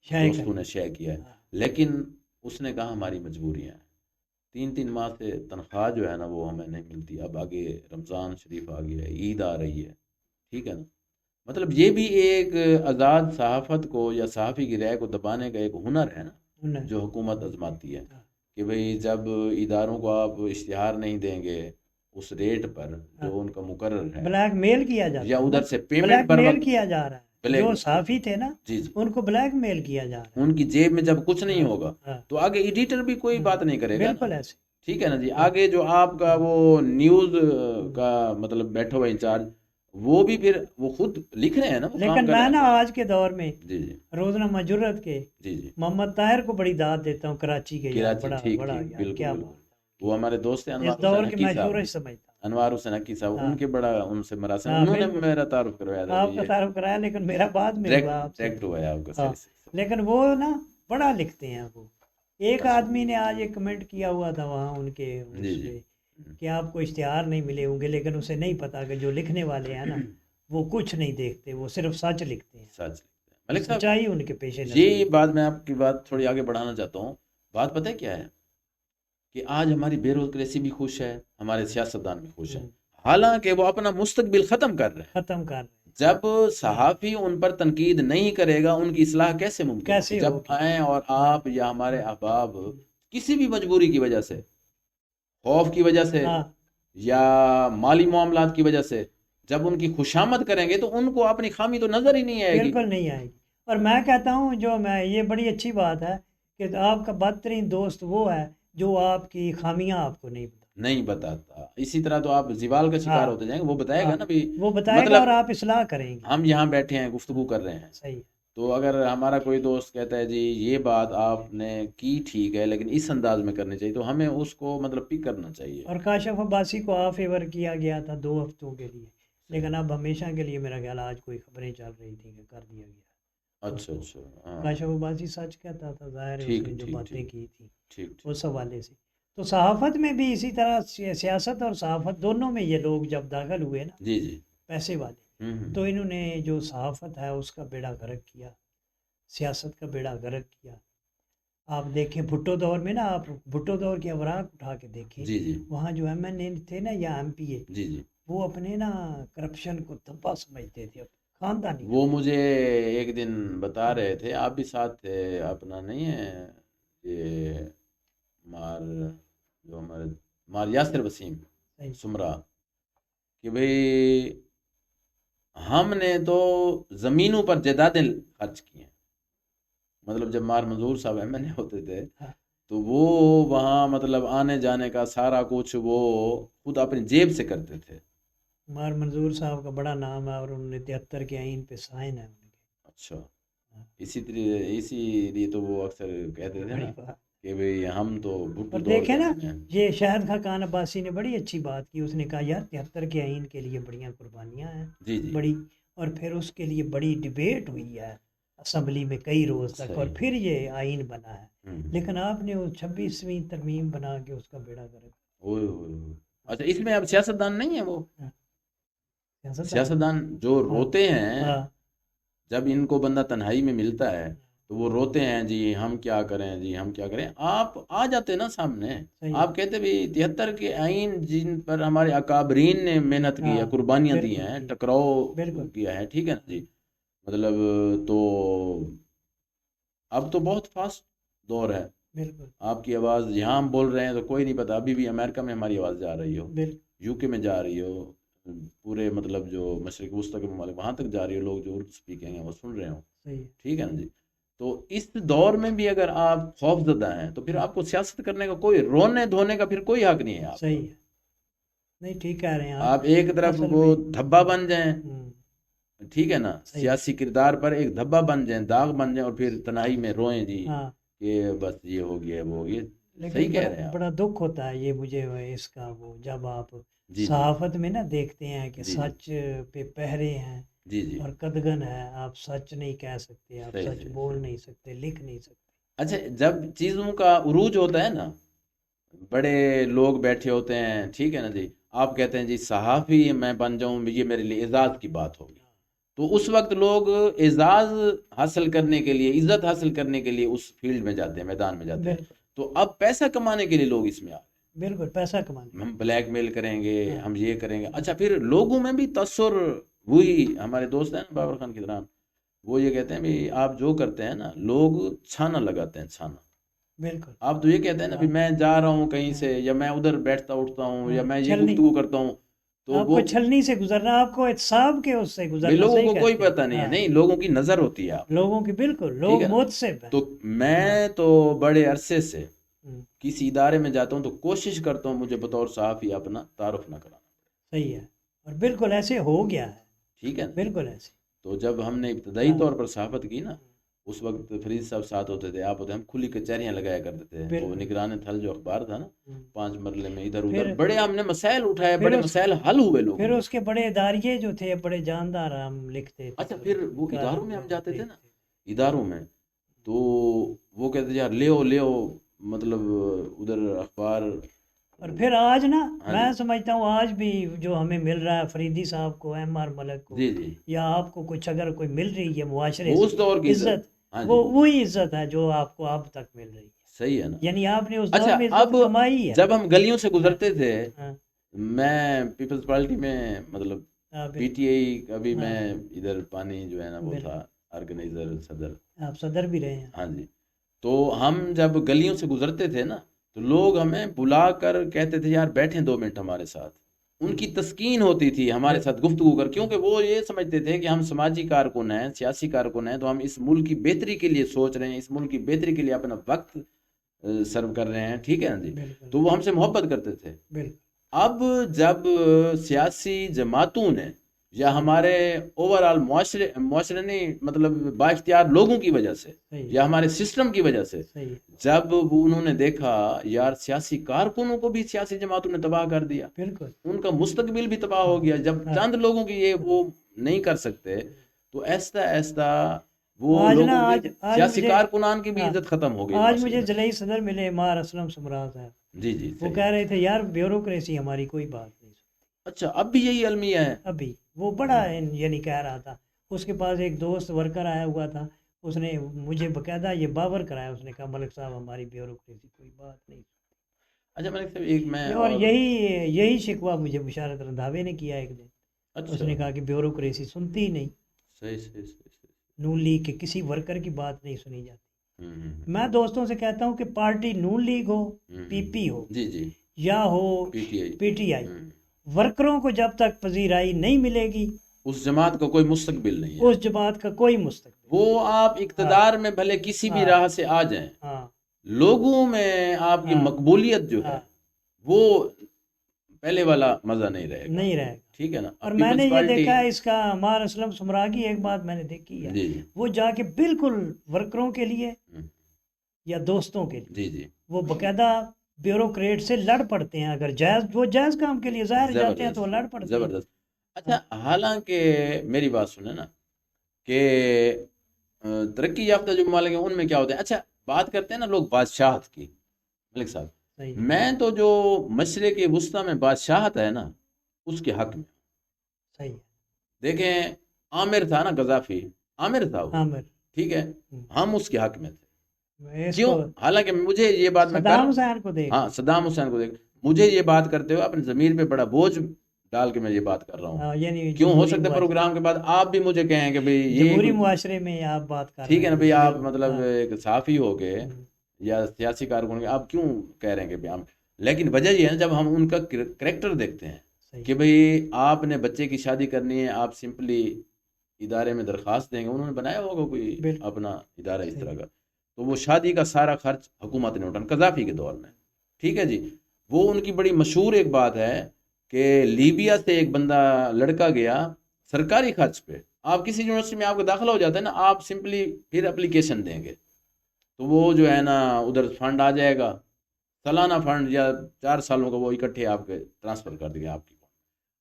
شائع دوستوں نے کریں۔ شیئر کیا ہے، ہاں، لیکن اس نے کہا ہماری مجبوریاں ہیں، 3 ماہ سے تنخواہ جو ہے نا وہ ہمیں نہیں ملتی، اب آگے رمضان شریف آ گیا ہے، عید آ رہی ہے، ٹھیک ہے نا، مطلب یہ بھی ایک آزاد صحافت کو یا صحافی کی رائے کو دبانے کا ایک ہنر ہے نا، ہنر۔ جو حکومت آزماتی ہے، ہاں، کہ بھئی جب اداروں کو آپ اشتہار نہیں دیں گے اس ریٹ پر ہاں، جو ان کا مقرر ہے، بلیک میل کیا یا جاتا ہے نا، ادھر سے پیمنٹ بلیک پر میل وقت، کیا جا رہا ہے، بلیک، جو صحافی تھے نا جی جی، ان کو بلیک میل کیا جا رہا ان کی جیب میں جب کچھ ہے۔ نہیں ہاں ہوگا ہاں تو آگے ایڈیٹر بھی کوئی بات نہیں کرے گا نا، بالکل ایسے، ٹھیک ہے نا جی، ہاں، آگے جو آپ کا وہ نیوز کا مطلب بیٹھا ہوا انچارج، وہ بھی پھر وہ خود لکھ رہے ہیں نا، وہ کام لیکن کر میں رہے نا ہیں، آج کے دور میں جی جی روزنامہ جرأت کے جی جی، محمد طاہر کو بڑی داد دیتا ہوں، کراچی کے، یار کراچی، بڑا ٹھیک بڑا ٹھیک، یار بالکل کیا بالکل، بات وہ ہمارے دوست ہیں ہے، انوار اس دور حسین کے حقی میں صاحب، شورش سمجھتا ہوں۔ انوار حسین حقی صاحب، ہاں ان کے بڑا ان سے مراسم، ہاں انہوں نے بالکل، میرا تعارف کروایا تھا، آپ کا یہ تعارف کرایا لیکن میرا بعد میں ہوا آپ سے۔ ڈائریکٹ ہوا ہے آپ کا، ہاں صحیح صحیح، لیکن وہ نا بڑا لکھتے ہیں وہ، ایک اچھا، آدمی نے آج ایک کمنٹ کیا ہوا تھا وہاں ان کے جی اس جی، پہ کہ آپ کو اشتہار نہیں ملے ہوں گے، لیکن اسے نہیں پتا کہ جو لکھنے والے ہیں نا وہ کچھ نہیں دیکھتے، وہ صرف سچ لکھتے ہیں، سچ، ملک صاحب سچائی ان کے پیش نظر یہ ہوتی بات میں آپ کی بات تھوڑی آگے بڑھانا چاہتا ہوں، بات پتہ ہے کیا ہے، کہ آج ہماری بے روزگاری بھی خوش ہے، ہمارے سیاستدان بھی خوش ہیں، حالانکہ وہ اپنا مستقبل ختم کر رہے ہیں، ختم کر جب صحافی ان پر تنقید نہیں کرے گا ان کی اصلاح کیسے ممکن کیسے ہے؟ جب ہوگی؟ آئیں اور آپ یا ہمارے احباب کسی بھی مجبوری کی وجہ سے، خوف کی وجہ سے ہاں یا مالی معاملات کی وجہ سے جب ان کی خوشامد کریں گے تو ان کو اپنی خامی تو نظر ہی نہیں آئے گی، بالکل نہیں آئے گی، اور میں کہتا ہوں جو میں یہ بڑی اچھی بات ہے کہ آپ کا بدترین دوست وہ ہے جو آپ کی خامیاں آپ کو نہیں بتا، نہیں بتاتا، اسی طرح تو آپ زوال کا شکار ہاں ہوتے جائیں گے، وہ بتائے ہاں گا نا بھی، وہ بتائے گا مطلب اور آپ اصلاح کریں گے۔ ہم یہاں بیٹھے ہیں گفتگو ہاں کر رہے ہیں، صحیح، تو اگر ہمارا کوئی دوست کہتا ہے جی یہ بات آپ نے کی ٹھیک ہے لیکن اس انداز میں کرنی چاہیے، تو ہمیں اس کو مطلب پک کرنا چاہیے. اور کاشف عباسی کو آف ایور کیا گیا تھا 2 ہفتوں کے لیے، لیکن اب ہمیشہ کے لیے میرا خیال آج کوئی خبریں چل رہی تھیں کہ کر دیا گیا. اچھا اچھا ہاں کاشف عباسی سچ کہتا تھا، ظاہر ہے اس ٹھیک نے جو ٹھیک باتیں ٹھیک کی تھیں ٹھیک اس ٹھیک. حوالے سے. تو صحافت میں بھی اسی طرح سیاست اور صحافت دونوں میں یہ لوگ جب داخل ہوئے نا، جی جی. پیسے والے، ہوں تو انہوں نے جو صحافت ہے اس کا بیڑا غرق کیا، سیاست کا بیڑا غرق کیا. آپ دیکھیں بھٹو دور میں نا، آپ بھٹو دور کی اوراق اٹھا کے دیکھیں، جی جی وہاں جو ایم این اے تھے نا یا ایم پی اے، جی جی. وہ اپنے نا کرپشن کو دھبا سمجھتے تھے، خاندانی. وہ مجھے ایک دن بتا رہے تھے، آپ بھی ساتھ تھے، اپنا نہیں ہے یہ مار جو ہمارے مار یاسر وسیم صحیح. سمرا، کہ بھئی ہم نے تو زمینوں پر جائیدادیں خرچ کی ہیں. مطلب جب مار منظور صاحب ایم این اے ہوتے تھے ہاں. تو وہ وہاں مطلب آنے جانے کا سارا کچھ وہ خود اپنی جیب سے کرتے تھے. مار منظور صاحب کا بڑا نام ہے، اور انہوں نے 73 کے آئین پہ سائن ہے ان کے. اچھا، ہاں. اسی لیے تو وہ اکثر کہتے تھے بڑی نا بات. کہ بھئی ہم تو بھٹو اور دور دیکھیں کے نا، ہیں. یہ شاہد خاقان عباسی نے بڑی اچھی بات کی، اس نے کہا یار 73 کے آئین کے لیے بڑیاں قربانیاں ہیں، جی جی بڑی، اور پھر اس کے لیے بڑی ڈیبیٹ ہوئی ہے اسمبلی میں کئی روز تک، اور صحیح. پھر یہ آئین بنا ہے. ہوں. لیکن آپ نے وہ 26ویں ترمیم بنا کے اس کا بیڑا غرق. اوئے ہوئے ہوئے. اچھا اس میں اب سیاستدان نہیں ہیں، وہ ہاں. سیاست. سیاستدان جو ہاں. روتے ہیں ہاں. جب ان کو بندہ تنہائی میں ملتا ہے تو وہ روتے ہیں جی ہم کیا کریں، جی ہم کیا کریں. آپ آ جاتے نا سامنے، صحیح. آپ کہتے بھی 73 کے آئین جن پر ہمارے اکابرین نے محنت کی ہے، ہاں. قربانیاں دی بالکل ہیں، ٹھیک. ٹکراؤ بالکل. کیا ہے، ٹھیک ہے نا جی. مطلب تو اب تو بہت فاسٹ دور ہے. بالکل. آپ کی آواز یہاں ہم بول رہے ہیں تو کوئی نہیں پتا، ابھی بھی امریکہ میں ہماری آواز جا رہی ہو، بالکل. یو کے میں جا رہی ہو، پورے مطلب جو مشرق وسطی کے ممالک وہاں تک جا رہی ہو، لوگ جو اردو اسپیکنگ ہیں وہ سن رہے ہوں. صحیح. ٹھیک ہے نا جی. تو اس دور میں بھی اگر آپ خوف زدہ ہیں تو پھر آپ کو سیاست کرنے کا کوئی، رونے دھونے کا پھر کوئی حق نہیں ہے آپ کا. صحیح ہے. نہیں ٹھیک کہہ رہے ہیں آپ ایک طرف اصل وہ میں. دھبا بن جائیں، ٹھیک ہے نا، صحیح. سیاسی کردار پر ایک دھبا بن جائیں، داغ بن جائیں، اور پھر تنہائی میں روئیں جی ہاں. کہ بس یہ ہو گیا وہ یہ. صحیح لیکن کہہ رہے ہیں آپ. بڑا دکھ ہوتا ہے یہ مجھے اس کا، وہ جب آپ جی جی صحافت میں نا دیکھتے ہیں کہ جی جی سچ پہ پہرے ہیں جی جی. اور قدغن ہے، آپ سچ نہیں کہہ سکتے، آپ صحیح سچ صحیح بول صحیح. نہیں سکتے، لکھ نہیں سکتے. اچھا جب چیزوں کا عروج ہوتا ہے نا، بڑے لوگ بیٹھے ہوتے ہیں، ٹھیک ہے نا جی، آپ کہتے ہیں جی صحافی میں بن جاؤں، یہ میرے لیے اعزاز کی بات ہوگی. تو اس وقت لوگ اعزاز حاصل کرنے کے لیے، عزت حاصل کرنے کے لیے اس فیلڈ میں جاتے ہیں، میدان میں جاتے ہیں. بالکل. تو اب پیسہ کمانے کے لیے لوگ اس میں آ رہے بالکل پیسہ کمانے. ہیں، ہم بلیک میل کریں گے، ہاں. ہم یہ کریں گے. اچھا پھر لوگوں میں بھی تاثر، وہی ہمارے دوست ہیں نا بابر خان کھدران، وہ یہ کہتے ہیں بھی آپ جو کرتے ہیں نا، لوگ چھانا لگاتے ہیں، چھانا. بالکل. آپ تو یہ کہتے ہیں نا بھی میں جا رہا ہوں کہیں سے، یا میں ادھر بیٹھتا اٹھتا ہوں، یا میں یہ چھلنی. گفتگو کرتا ہوں، تو آپ وہ کو چھلنی سے گزرنا، آپ کو احتساب کے اس سے بھی گزرنا. لوگوں صحیح کو کوئی کہتے ہیں. پتہ نہیں ہے. ہاں. نہیں، لوگوں کی نظر ہوتی ہے آپ. لوگوں کی، بالکل ٹھیک لوگ ہے نا؟ متعصب ہیں. تو میں تو بڑے عرصے سے ہوں. کسی ادارے میں جاتا ہوں تو کوشش کرتا ہوں مجھے بطور صحافی اپنا تعارف نہ کرانا. صحیح ہے، اور بالکل ایسے ہو گیا ہے. ٹھیک ہے نا. بالکل ایسے. تو جب ہم نے ابتدائی ہاں. طور پر صحافت کی نا، اس وقت فرید صاحب ساتھ ہوتے تھے، آپ ہوتے، ہم کھلی کچہریاں لگایا کرتے تھے. وہ بالکل. نگران تھل جو اخبار تھا نا، ہوں. 5 مرلے میں ادھر ادھر پھر بڑے ہم نے مسائل اٹھائے، پھر بڑے اس مسائل حل ہوئے لوگوں پھر میں. اس کے بڑے اداریے جو تھے، بڑے جاندار ہم لکھتے تھے. اچھا پھر وہ اداروں میں ہم جاتے تھے نا، دیکھتے. اداروں میں تو وہ کہتے تھے یار لے آؤ مطلب ادھر اخبار. اور پھر آج نا، ہاں میں جی سمجھتا ہوں آج بھی جو ہمیں مل رہا ہے فریدی صاحب کو، ایم آر ملک کو، جی جی، یا آپ کو کچھ اگر کوئی مل رہی ہے معاشرے وہ اس سے دور کی عزت، ہاں وہ جی وہی عزت ہے جو آپ کو اب تک مل رہی ہے. صحیح ہے نا. یعنی آپ نے اس دور اچھا میں عزت اب کمائی ہے. جب ہم گلیوں سے گزرتے تھے، ہاں. میں پیپلز پارٹی میں مطلب ہاں. پی ٹی آئی کا بھی ہاں. میں ادھر پانی جو ہے نا وہ بالکل. تھا آرگنائزر، صدر. آپ صدر بھی رہے ہیں. ہاں جی. تو ہم جب گلیوں سے گزرتے تھے نا تو لوگ ہمیں بلا کر کہتے تھے یار بیٹھیں 2 منٹ ہمارے ساتھ. ان کی تسکین ہوتی تھی ہمارے ساتھ گفتگو کر، کیونکہ وہ یہ سمجھتے تھے کہ ہم سماجی کارکن ہیں، سیاسی کارکن ہیں، تو ہم اس ملک کی بہتری کے لیے سوچ رہے ہیں، اس ملک کی بہتری کے لیے اپنا وقت سرو کر رہے ہیں. ٹھیک ہے نا جی. بالکل. تو وہ ہم سے محبت کرتے تھے. بالکل. اب جب سیاسی جماعتوں نے یا ہمارے اوور آل معاشرے نہیں مطلب با اختیار لوگوں کی وجہ سے صحیح یا ہمارے سسٹم کی وجہ سے، صحیح جب وہ انہوں نے دیکھا یار سیاسی کارکنوں کو بھی سیاسی جماعتوں نے تباہ کر دیا، بالکل ان کا مستقبل بھی تباہ ہو گیا، جب ہاں چند لوگوں کی یہ وہ نہیں کر سکتے تو ایسا ایسا وہ آج نا لوگوں کی آج سیاسی مجھے کارکنان کی بھی ہاں عزت ختم ہو گئی آج معاشرے مجھے میں۔ ضلعی صدر ملے مار اسلم سمرا صاحب، جی جی وہ صحیح، کہہ رہے تھے یار بیوروکریسی ہماری کوئی بات نہیں اچھا اب بھی یہی المیہ ہے؟ ابھی وہ بڑا یعنی کہہ رہا تھا، اس کے پاس ایک دوست ورکر آیا ہوا تھا، اس نے مجھے باقاعدہ یہ باور کرایا، اس نے کہا ملک صاحب ہماری بیوروکریسی کوئی بات نہیں، اچھا ملک صاحب ایک میں اور اور یہی شکوہ مجھے بشارت رندھاوے نے کیا ایک دن، اس اچھا نے کہا کہ بیوروکریسی سنتی ہی نہیں، صحیح صحیح صحیح صحیح، نون لیگ کے کسی ورکر کی بات نہیں سنی جاتی۔ ہوں میں دوستوں سے کہتا ہوں کہ پارٹی نون لیگ ہو، ہوں پی پی ہو جی جی یا ہو P T I, P T I, ورکروں کو جب تک پذیرائی نہیں ملے گی اس جماعت کا کوئی مستقبل نہیں ہے، اس جماعت کا کوئی مستقبل وہ آپ ہاں اقتدار میں بھلے کسی بھی ہاں راہ سے آ جائیں، ہاں لوگوں میں آپ کی ہاں مقبولیت جو ہے ہاں وہ پہلے والا مزہ نہیں رہے گا، نہیں رہے گا۔ ٹھیک ہے نا؟ اور اب میں نے پیپلز یہ پارٹی، دیکھا ہے اس کا مار اسلم سمرا کی ایک بات میں نے دیکھی ہے، جی جی وہ جا کے بالکل ورکروں کے لیے ہوں، یا دوستوں کے لیے جی جی وہ باقاعدہ بیوروکریٹ سے لڑ پڑتے ہیں، اگر جائز وہ جائز کام کے لیے ظاہر جاتے ہیں تو وہ لڑ زبردست پڑتے ہیں۔ زبردست۔ اچھا حالانکہ میری بات سنیں نا کہ ترقی یافتہ جو ممالک ہیں ان میں کیا ہوتا ہے، اچھا بات کرتے ہیں نا لوگ بادشاہت کی، ملک صاحب صحیح میں تو جو مشرق وسطیٰ میں بادشاہت ہے نا اس کے حق میں، صحیح دیکھیں عامر تھا نا غزافی، عامر تھا وہ، عامر ٹھیک ہے، ہم اس کے حق میں تھے، اس کیوں؟ کو حالانکہ مجھے یہ بات میں صدام حسین کو دیکھ ہاں صدام حسین کو دیکھ، مجھے یہ بات کرتے ہوئے اپنے ضمیر پہ بڑا بوجھ ڈال کے میں یہ بات کر رہا ہوں، یعنی کیوں؟ ہو جمہوری سکتا ہے معاشرے پروگرام کے بعد آپ بھی مجھے کہیں کہ بھئی جمہوری یہ معاشرے میں آپ بات کر ٹھیک رہے ہے نا ہیں بھئی، آپ بالکل، مطلب ہاں ایک صحافی ہو کے یا سیاسی کارکن کے آپ کیوں کہہ رہے ہیں کہ بھئی ہم، لیکن وجہ یہ ہے جب ہم ان کا کریکٹر دیکھتے ہیں صحیح کہ بھئی آپ نے بچے کی شادی کرنی ہے، آپ سمپلی ادارے میں درخواست دیں گے، انہوں نے بنایا ہوگا کوئی بالکل اپنا ادارہ اس صحیح طرح کا، تو وہ شادی کا سارا خرچ حکومت نے اٹھانا قذافی کے دور میں، ٹھیک ہے جی، وہ ان کی بڑی مشہور ایک بات ہے کہ لیبیا سے ایک بندہ لڑکا گیا سرکاری خرچ پہ، آپ کسی یونیورسٹی میں آپ کا داخلہ ہو جاتا ہے نا، آپ سمپلی پھر اپلیکیشن دیں گے تو وہ جو ہے نا ادھر فنڈ آ جائے گا، سالانہ فنڈ یا 4 سالوں کا وہ اکٹھے آپ کے ٹرانسفر کر دیں گے آپ کی۔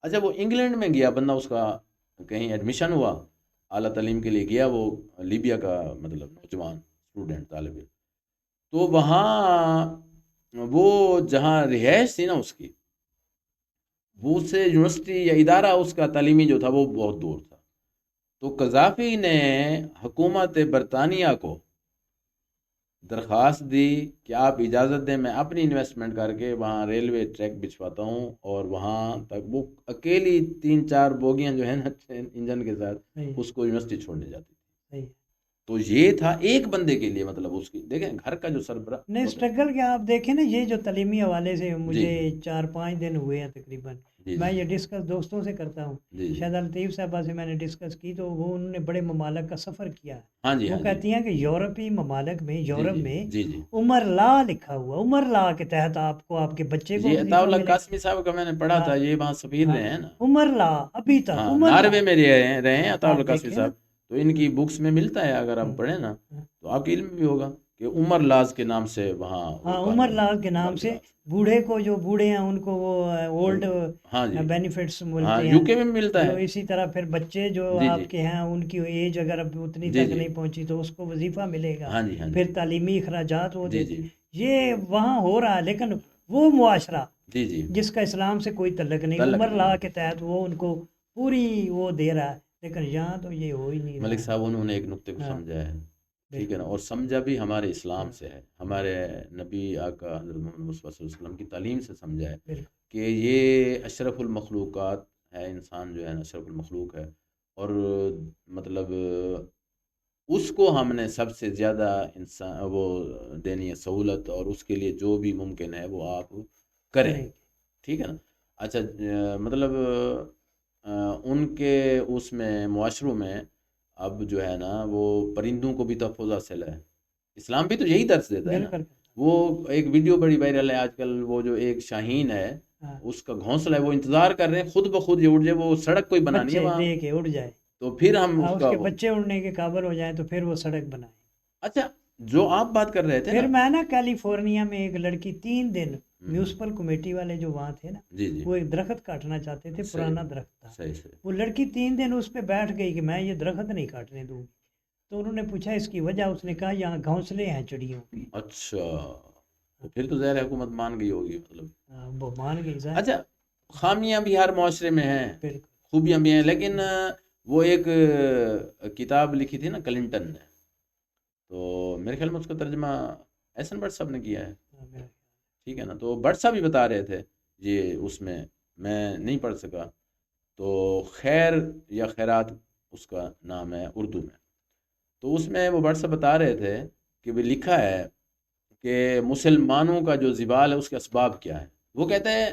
اچھا وہ انگلینڈ میں گیا بندہ، اس کا کہیں ایڈمیشن ہوا، اعلیٰ تعلیم کے لیے گیا وہ، لیبیا کا مطلب نوجوان اسٹوڈنٹ طالب علم، تو وہاں وہ جہاں رہائش تھی نا اس کی، وہ سے یونیورسٹی یا ادارہ اس کا تعلیمی جو تھا وہ بہت دور تھا، تو قذافی نے حکومت برطانیہ کو درخواست دی کہ آپ اجازت دیں میں اپنی انویسٹمنٹ کر کے وہاں ریلوے ٹریک بچھواتا ہوں، اور وہاں تک وہ اکیلی 3-4 بوگیاں جو ہیں نا انجن کے ساتھ صحیح اس کو یونیورسٹی چھوڑنے جاتی تھی، صحیح تو یہ تھا ایک بندے کے لیے، مطلب اس کی دیکھیں گھر کا جو سربراہ نہیں ہوتا ہے، اسٹرگل کیا آپ دیکھیں نا، یہ جو تعلیمی حوالے سے جی مجھے 4-5 دن ہوئے ہیں تقریباً، جی میں جی یہ ڈسکس دوستوں سے کرتا ہوں، جی جی شاید لطیف صاحبہ سے میں نے ڈسکس کی تو وہ انہوں نے بڑے ممالک کا سفر کیا ہے، ہاں جی وہ ہاں جی کہتی ہیں کہ یورپی ممالک میں، جی یورپ جی میں جی جی عمر لا لکھا ہوا، عمر لا کے تحت آپ کو آپ کے بچے کو یہ عطا وظیفہ اللہ ملے قاسمی صاحب کا میں نے پڑھا گا۔ تھا، یہ وہاں سفیر ہاں رہے ہیں نا، عمر لا ابھی تک ہاں عمر لا، ناروے میں رہے ہیں عطا اللہ آپ قاسمی دیکھیں نا، صاحب، تو ان کی بکس میں ملتا ہے، اگر آپ پڑھیں نا تو آپ کے علم میں بھی ہوگا کہ عمر لاز کے نام سے وہاں وہ ہاں عمر قانون، لا کے نام عمر سے لاز، بوڑھے کو، جو بوڑھے ہیں ان کو وہ اولڈ ہاں جی بینیفٹس ہاں ملتے ہیں، یو کے میں ملتا جو ہے، اسی طرح پھر بچے جو جی جی آپ کے ہیں ان کی ایج اگر اب اتنی جی تک جی نہیں پہنچی تو اس کو وظیفہ ملے گا، ہاں جی ہاں جی پھر تعلیمی اخراجات وہ جی دیتے، جی یہ وہاں ہو رہا ہے، لیکن وہ معاشرہ جی جی جس کا اسلام سے کوئی تعلق نہیں، تعلق عمر نہیں لا ہے۔ کے تحت وہ ان کو پوری وہ دے رہا ہے، لیکن یہاں تو یہ ہو ہی نہیں ملک رہا صاحب انہوں نے ایک نقطے کو ہے۔ ہاں سمجھا ہے، ٹھیک ہے نا، بالکل اور سمجھا بھی ہمارے اسلام ہاں سے ہے، ہمارے نبی آقا حضرت محمد مصطفیٰ صلی اللہ علیہ وسلم کی تعلیم سے سمجھا ہے بالکل کہ یہ اشرف المخلوقات ہے، انسان جو ہے نا اشرف المخلوق ہے، اور مطلب اس کو ہم نے سب سے زیادہ انسان وہ دینی ہے سہولت، اور اس کے لیے جو بھی ممکن ہے وہ آپ کریں، کریں گے، ٹھیک ہے نا۔ اچھا مطلب ان کے اس میں معاشروں میں اب جو ہے نا وہ پرندوں کو بھی تحفظ حاصل ہے، اسلام بھی تو یہی درس دیتا ہے نا، بالکل وہ ایک ویڈیو بڑی وائرل ہے آج کل، وہ جو ایک شاہین ہے ہاں اس کا گھونسلہ ہے، وہ انتظار کر رہے ہیں خود بخود یہ اٹھ جائے، وہ سڑک کوئی بنانی ہے بچے وہاں، دے کے اڑ جائے، تو پھر ہم ہاں اس اس کا کے بچے اڑنے کے قابل ہو جائیں تو پھر وہ سڑک بنائے۔ اچھا جو آپ بات کر رہے تھے پھر نا، میں نا کیلیفورنیا میں ایک لڑکی 3 دن، میونسپل کمیٹی والے جو وہاں تھے نا، جی جی وہ ایک درخت کاٹنا چاہتے تھے، صحیح پرانا درخت تھا، صحیح صحیح، وہ لڑکی 3 دن اس پہ بیٹھ گئی کہ میں یہ درخت نہیں کاٹنے دوں گی۔ تو انہوں نے پوچھا اس کی وجہ، اس نے کہا یہاں گھونسلے ہیں چڑیوں کے۔ اچھا تو پھر تو ظاہر ہے حکومت مان گئی ہوگی مطلب۔ وہ مان گئی ظاہر۔ اچھا خامیاں بھی ہر معاشرے میں ہیں، بالکل خوبیاں بھی ہیں، لیکن وہ ایک کتاب لکھی تھی نا کلنٹن نے، تو میرے خیال میں اس کا ترجمہ احسن بٹ صاحب نے کیا ہے، ہاں، میرا ٹھیک ہے نا، تو بٹ صاحب بھی بتا رہے تھے یہ اس میں نہیں پڑھ سکا، تو خیر یا خیرات اس کا نام ہے اردو میں، تو اس میں وہ بٹ صاحب بتا رہے تھے کہ بھی لکھا ہے کہ مسلمانوں کا جو زوال ہے اس کے اسباب کیا ہے۔ وہ کہتے ہیں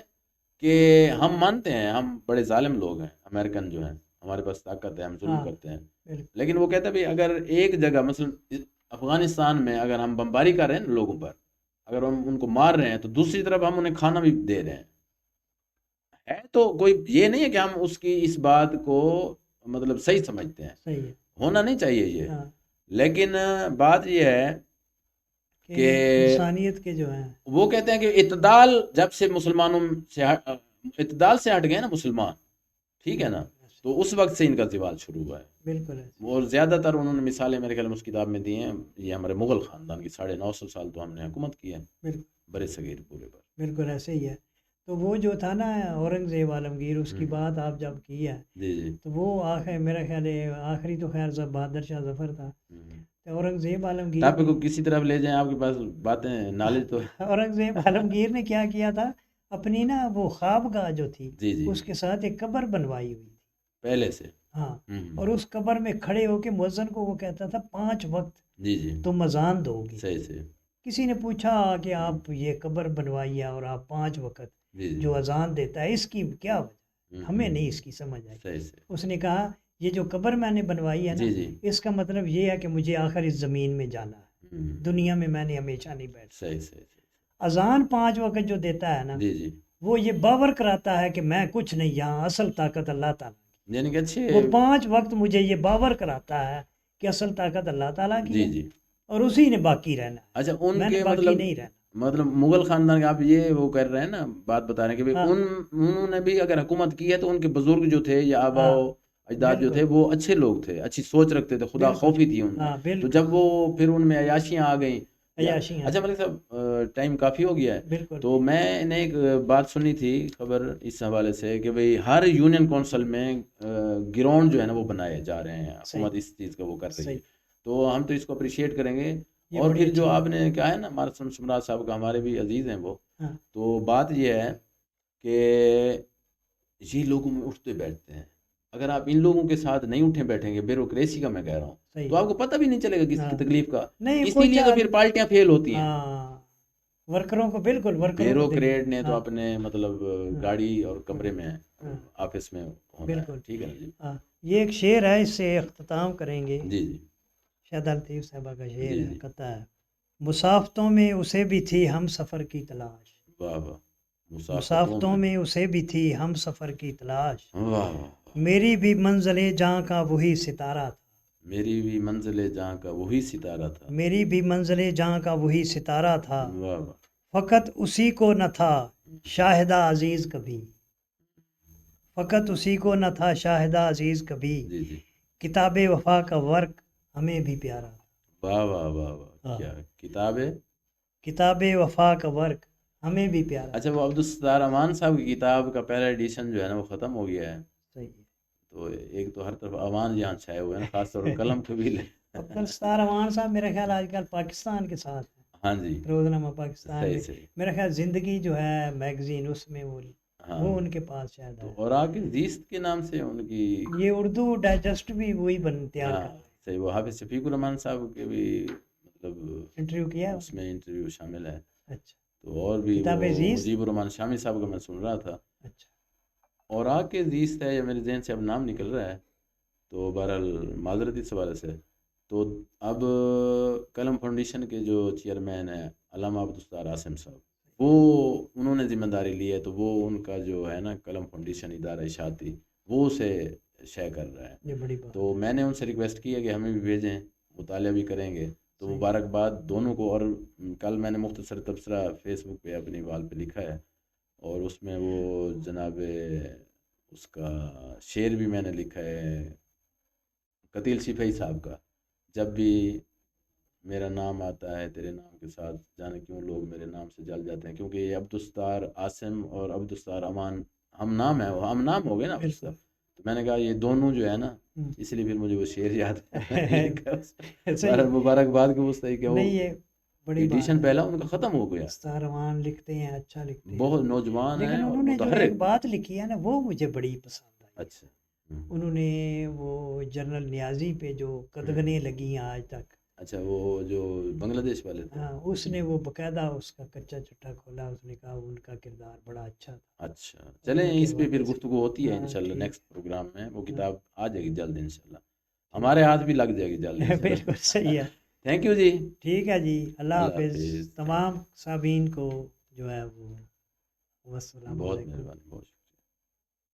کہ ہم مانتے ہیں ہم بڑے ظالم لوگ ہیں، امریکن جو ہیں، ہمارے پاس طاقت ہے، ہم ظلم ہاں کرتے ہیں، بالکل لیکن وہ کہتے ہیں بھی اگر ایک جگہ مثلا افغانستان میں اگر ہم بمباری کر رہے ہیں نا لوگوں پر، اگر ہم ان کو مار رہے ہیں تو دوسری طرف ہم انہیں کھانا بھی دے رہے ہیں، ہے تو کوئی یہ نہیں ہے کہ ہم اس کی اس بات کو مطلب صحیح سمجھتے ہیں، صحیح ہے۔ ہونا نہیں چاہیے یہ، ہاں لیکن بات یہ ہے کہ کہ انسانیت کے جو ہیں، وہ کہتے ہیں کہ اعتدال جب سے مسلمانوں سے اعتدال سے ہٹ گئے نا مسلمان، ٹھیک ہے نا، تو اس وقت سے ان کا زوال شروع ہوا ہے۔ بالکل ایسے۔ اور زیادہ تر انہوں نے مثالیں میرے خیال میں اس کتاب میں دی ہیں، یہ ہمارے مغل خاندان کی 950 سال تو ہم نے حکومت کی ہے بالکل برے صغیر پورے پر۔ بالکل ایسے ہی ہے۔ تو وہ جو تھا نا اورنگزیب عالمگیر، اس کی بات آپ جب کی ہے، جی جی تو وہ آخر میرا خیال ہے آخری تو خیر بہادر شاہ ظفر تھا، تو اورنگزیب عالمگیر ٹاپک نے کو کسی طرف لے جائیں، آپ کے پاس باتیں نالج تو اورنگزیب عالمگیر نے کیا کیا تھا، اپنی نا وہ خوابگاہ جو تھی جی جی اس کے ساتھ ایک قبر بنوائی ہوئی تھی۔ پہلے سے ہاں، اور اس قبر میں کھڑے ہو کے مؤذن کو وہ کہتا تھا 5 وقت جی جی تم اذان دو گے۔ صحیح صحیح کسی نے پوچھا کہ آپ یہ قبر بنوائیے اور آپ 5 وقت جی جی جو اذان دیتا ہے، اس کی کیا وجہ؟ ہمیں نہیں اس کی سمجھ آئی۔ صحیح صحیح اس نے کہا یہ جو قبر میں نے بنوائی ہے نا، جی جی اس کا مطلب یہ ہے کہ مجھے آخر اس زمین میں جانا ہے، دنیا میں میں نے ہمیشہ نہیں بیٹھا۔ صحیح صحیح اذان 5 وقت جو دیتا ہے نا، جی جی وہ یہ باور کراتا ہے کہ میں کچھ نہیں، یہاں اصل طاقت اللہ تعالیٰ کی۔ یعنی کہ اچھے وہ 5 وقت مجھے یہ باور کراتا ہے کہ اصل طاقت اللہ تعالیٰ کی جی ہے، جی اور اسی نے باقی رہنا ہے، اچھا ان میں نے کے باقی نہیں رہنا۔ مطلب مغل خاندان کے آپ یہ وہ کر رہے ہیں نا، بات بتا رہے ہیں کہ ہاں انہوں نے بھی اگر حکومت کی ہے تو ان کے بزرگ جو تھے یا آبا ہاں و اجداد جو بالکل تھے وہ اچھے لوگ تھے، اچھی سوچ رکھتے تھے، خدا بالکل خوفی تھی ان میں، ہاں تو بالکل جب وہ پھر ان میں عیاشیاں آ گئیں عیاشی ہیں اچھا ملک صاحب ٹائم کافی ہو گیا ہے، بالکل تو میں نے ایک بات سنی تھی خبر اس حوالے سے کہ بھئی ہر یونین کونسل میں گراؤنڈ جو ہے نا وہ بنائے جا رہے ہیں، حکومت اس چیز کا وہ کر رہی ہے، صحیح، تو ہم تو اس کو اپریشیٹ کریں گے۔ یہ اور بڑی پھر اچھی جو بات آپ نے کہا ہے نا مارسم سمراج صاحب کا، ہمارے بھی عزیز ہیں وہ، ہاں تو بات یہ ہے کہ یہ لوگوں میں اٹھتے بیٹھتے ہیں، اگر آپ ان لوگوں کے ساتھ نہیں اٹھے بیٹھیں گے، بیوروکریسی کا میں کہہ رہا ہوں، صحیح تو آپ کو پتہ بھی نہیں چلے گا کسی کی ہاں تکلیف کا، نہیں اسی کوئی لیے تو پھر پارٹیاں فیل ہوتی ہیں۔ ہاں ورکروں کو بالکل ورکروں کو بیوروکریٹ نے تو ہاں اپنے مطلب ہاں گاڑی اور کمرے میں ہاں آفس میں ہونا ہے، بالکل ٹھیک ہے نا جی ہاں۔ یہ ایک شعر ہے، اس سے اختتام کریں گے، جی جی شہدہ لطیف صاحبہ کا شعر جی ہے، جی کہتا ہے مسافتوں میں اسے بھی تھی ہم سفر کی تلاش، واہ واہ، مسافتوں میں اسے بھی تھی ہم سفر کی تلاش، واہ واہ، میری بھی منزل جہاں کا وہی ستارہ تھا، میری بھی منزل جہاں کا وہی ستارہ تھا، میری بھی منزل جہاں کا وہی ستارہ تھا، واہ واہ، فقط اسی کو نہ تھا شاہدہ عزیز کبھی، فقط اسی کو نہ تھا شاہدہ عزیز کبھی، جی جی، کتاب وفا کا ورق ہمیں بھی پیارا تھا۔ واہ واہ واہ واہ، ہاں کیا کتاب ہے؟ کتاب وفا کا ورق ہمیں بھی پیارا اچھا وہ عبدالستار امان صاحب کی کتاب کا پہلا ایڈیشن جو ہے نا وہ ختم ہو گیا ہے، صحیح تو ایک تو ہر طرف امان یہاں چھائے ہوئے ہیں نا، خاص طور پر قلم کے بھی لے عبدالستار امان صاحب میرا خیال آج کل پاکستان کے ساتھ ہیں، ہاں جی روزنامہ پاکستان صحیح میں، صحیح میرا خیال زندگی جو ہے میگزین اس میں ہاں، وہ ان کے پاس شاید تو ہے۔ اور آگے زیست کے نام سے ان کی یہ اردو ڈائجسٹ بھی وہی تیار ہاں کر رہے صحیح، وہ حافظ شفیق الرحمان صاحب کے بھی مطلب ہیں، انٹرویو کیا ہے اس میں انٹرویو شامل ہے، اچھا تو اور بھی کتاب وہ عزیز، مجیب الرحمان شامی صاحب کا میں سن رہا تھا، اچھا اور آگے زیست ہے یا میرے ذہن سے اب نام نکل رہا ہے، تو بہرحال معذرت اس حوالے سے، تو اب قلم فاؤنڈیشن کے جو چیئرمین ہیں علامہ عبدالستار عاصم صاحب، وہ انہوں نے ذمہ داری لی ہے، تو وہ ان کا جو ہے نا قلم فاؤنڈیشن ادارہ اشاعتی وہ اسے شائع کر رہا ہے. یہ بڑی بات تو میں نے ان سے ریکویسٹ کی ہے کہ ہمیں بھی بھیجیں، مطالعہ بھی کریں گے. تو صحیح. مبارکباد دونوں کو. اور کل میں نے مختصر تبصرہ فیس بک پہ اپنی وال پہ لکھا ہے، اور اس میں وہ جناب اس کا شعر بھی میں نے لکھا ہے قتیل سپاہی صاحب کا، جب بھی میرا نام آتا ہے تیرے نام کے ساتھ جانے کیوں لوگ میرے نام سے جل جاتے ہیں. کیونکہ یہ عبدالستار عاصم اور عبدالستار امان ہم نام ہے، ہم نام ہو گئے نا اس کا. بالکل. تو میں نے کہا یہ دونوں جو ہے نا، ہم. اس لیے پھر مجھے وہ شعر یاد ہے میں نے لکھا اس میں. صحیح. مبارکباد کے مستحق ہے. وہ نہیں یہ بڑی بات ایڈیشن ہے. پہلا ان کا ختم ہو گیا. استارمان لکھتے ہیں، اچھا لکھتے ہیں، بہت نوجوان لیکن ہیں اور انہوں نے جو ایک متحرک. بات لکھی ہے نا وہ مجھے بڑی پسند آئی. اچھا. انہوں نے وہ جنرل نیازی پہ جو قدغنیں لگی ہیں آج تک، اچھا وہ جو بنگلہ دیش والے تھے. ہاں اس نے وہ باقاعدہ اس کا کچا چٹا کھولا، اس نے کہا ان کا کردار بڑا اچھا تھا. اچھا چلیں ان کے اس پہ پھر حوالے سے. گفتگو ہوتی ہے ہاں انشاءاللہ ٹھیک. نیکسٹ پروگرام میں. وہ ہاں کتاب آ جائے گی جلد انشاءاللہ، ٹھیک. ہمارے ہاتھ بھی لگ جائے گی جلد بالکل انشاءاللہ. صحیح ہے. تھینک یو جی. ٹھیک ہے جی، اللہ اللہ حافظ. حافظ. تمام سامعین کو جو ہے وہ والسلام بہت علیکم. مہربانی، بہت شکریہ.